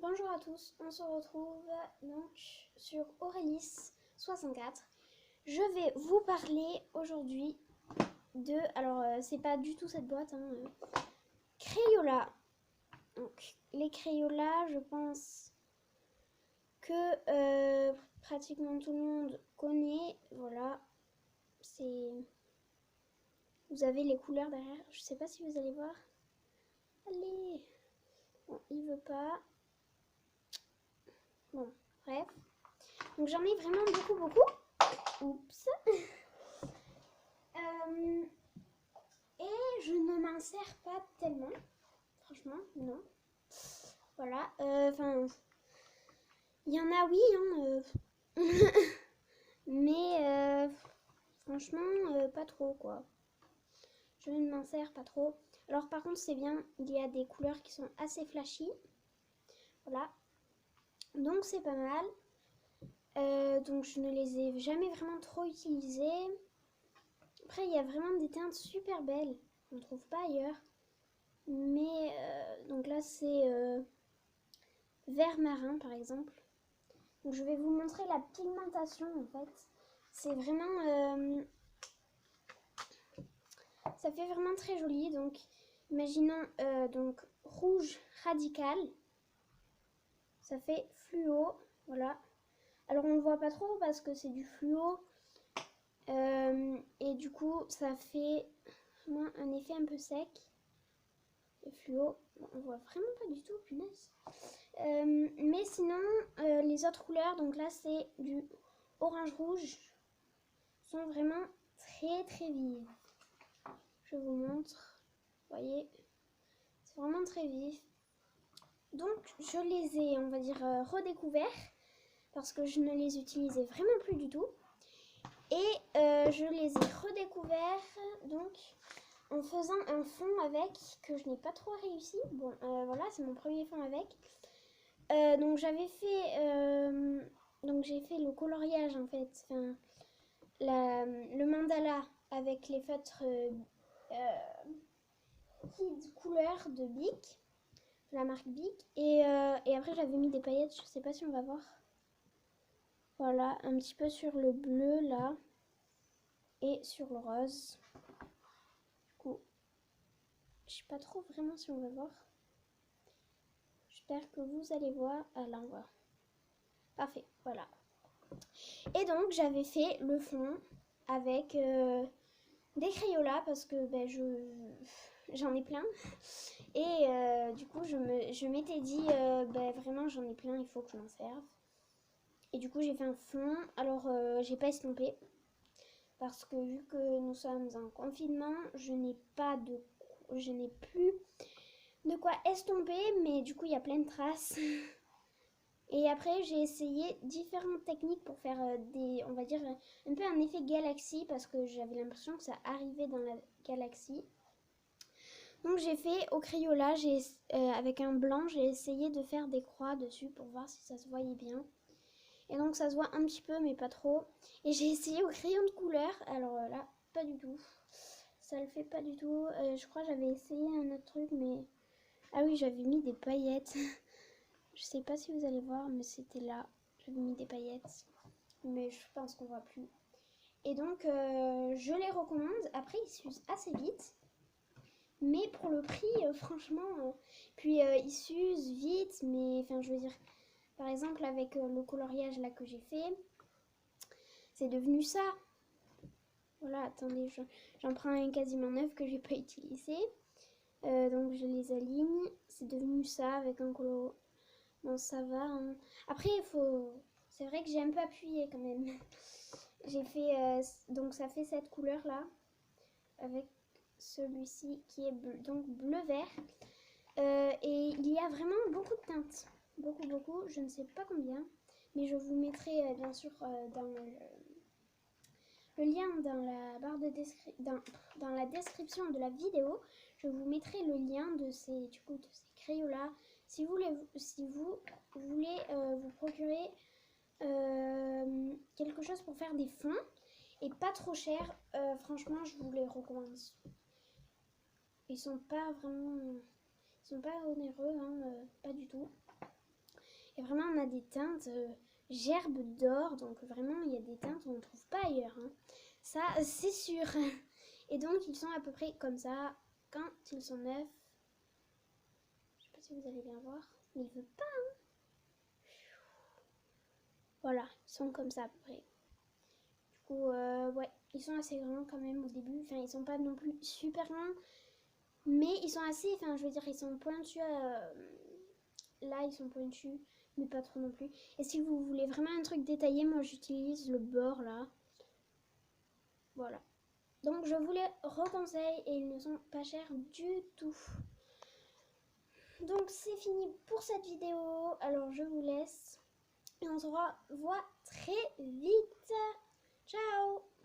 Bonjour à tous, on se retrouve donc sur Aurélis 64. Je vais vous parler aujourd'hui de, c'est pas du tout cette boîte, Crayola. Donc les Crayola, je pense que pratiquement tout le monde connaît. Voilà, vous avez les couleurs derrière. Je sais pas si vous allez voir. Allez, bon, il veut pas. Bon, bref. Donc j'en ai vraiment beaucoup. Oups. Et je ne m'en sers pas tellement. Franchement, non. Voilà. Il y en a, oui, mais franchement, pas trop, quoi. Je ne m'en sers pas trop. Alors, par contre, c'est bien, il y a des couleurs qui sont assez flashy. Voilà. Donc, c'est pas mal. Donc, je ne les ai jamais vraiment trop utilisées. Après, il y a vraiment des teintes super belles. On ne trouve pas ailleurs. Mais, donc là, c'est vert marin, par exemple. Donc, je vais vous montrer la pigmentation, en fait. C'est vraiment... ça fait vraiment très joli. Donc, imaginons donc rouge radical. Ça fait fluo. Voilà. Alors, on ne le voit pas trop parce que c'est du fluo. Et du coup, ça fait un effet un peu sec. Le fluo, bon, on voit vraiment pas du tout, punaise. Mais sinon, les autres couleurs, donc là, c'est du orange-rouge, sont vraiment très vives. Je vous montre. Vous voyez, c'est vraiment très vif. Donc, je les ai, on va dire, redécouverts parce que je ne les utilisais vraiment plus du tout. Et je les ai redécouverts donc en faisant un fond avec que je n'ai pas trop réussi. Bon, voilà, c'est mon premier fond avec. Donc j'avais fait, donc j'ai fait le coloriage en fait, enfin le mandala avec les feutres Kid Couleur de Bic, la marque Bic, et après j'avais mis des paillettes, je sais pas si on va voir. Voilà, un petit peu sur le bleu là et sur le rose. Du coup, je sais pas trop vraiment si on va voir. J'espère que vous allez voir. Ah là on voit. Parfait, voilà. Et donc j'avais fait le fond avec des Crayola parce que ben, j'en ai plein. Et du coup je m'étais dit ben, vraiment j'en ai plein, il faut que je m'en serve. Et du coup j'ai fait un fond. Alors j'ai pas estompé parce que vu que nous sommes en confinement, je n'ai plus de quoi estomper, mais du coup il y a plein de traces. Et après, j'ai essayé différentes techniques pour faire on va dire, un peu un effet galaxie parce que j'avais l'impression que ça arrivait dans la galaxie. Donc j'ai fait au Crayola, avec un blanc, j'ai essayé de faire des croix dessus pour voir si ça se voyait bien. Et donc ça se voit un petit peu, mais pas trop. Et j'ai essayé au crayon de couleur, alors là, pas du tout. Ça le fait pas du tout. Je crois que j'avais essayé un autre truc, mais... Ah oui, j'avais mis des paillettes. Je sais pas si vous allez voir, mais c'était là. J'avais mis des paillettes. Mais je pense qu'on voit plus. Et donc, je les recommande. Après, ils s'usent assez vite. Mais pour le prix, franchement... puis, ils s'usent vite. Mais, enfin, je veux dire... Par exemple, avec le coloriage là que j'ai fait, c'est devenu ça. Voilà, attendez, j'en prends un quasiment neuf que j'ai pas utilisé. Donc, je les aligne. C'est devenu ça avec un color... Bon, ça va. Hein. Après, c'est vrai que j'ai un peu appuyé quand même. J'ai fait... donc, ça fait cette couleur-là. Avec celui-ci qui est donc bleu-vert. Et il y a vraiment beaucoup de teintes. Beaucoup. Je ne sais pas combien. Mais je vous mettrai bien sûr dans le lien dans la barre de dans la description de la vidéo. Je vous mettrai le lien de ces Crayola. Si vous voulez vous procurer quelque chose pour faire des fonds et pas trop cher, franchement je vous les recommande. Ils sont pas onéreux, hein, pas du tout. vraiment, on a des teintes gerbe d'or. Donc vraiment, il y a des teintes qu'on ne trouve pas ailleurs. Hein. Ça, c'est sûr. Et donc, ils sont à peu près comme ça quand ils sont neufs. Je sais pas si vous allez bien voir. Mais il veut pas. Hein. Voilà, ils sont comme ça à peu près. Du coup, ouais, ils sont assez grands quand même au début. Enfin, ils sont pas non plus super grands. Mais ils sont assez, enfin, je veux dire, ils sont pointus. Là, ils sont pointus, mais pas trop non plus. Et si vous voulez vraiment un truc détaillé, moi, j'utilise le bord là. Voilà. Donc, je vous les reconseille et ils ne sont pas chers du tout. Donc, c'est fini pour cette vidéo. Alors, je vous laisse et on se revoit très vite. Ciao!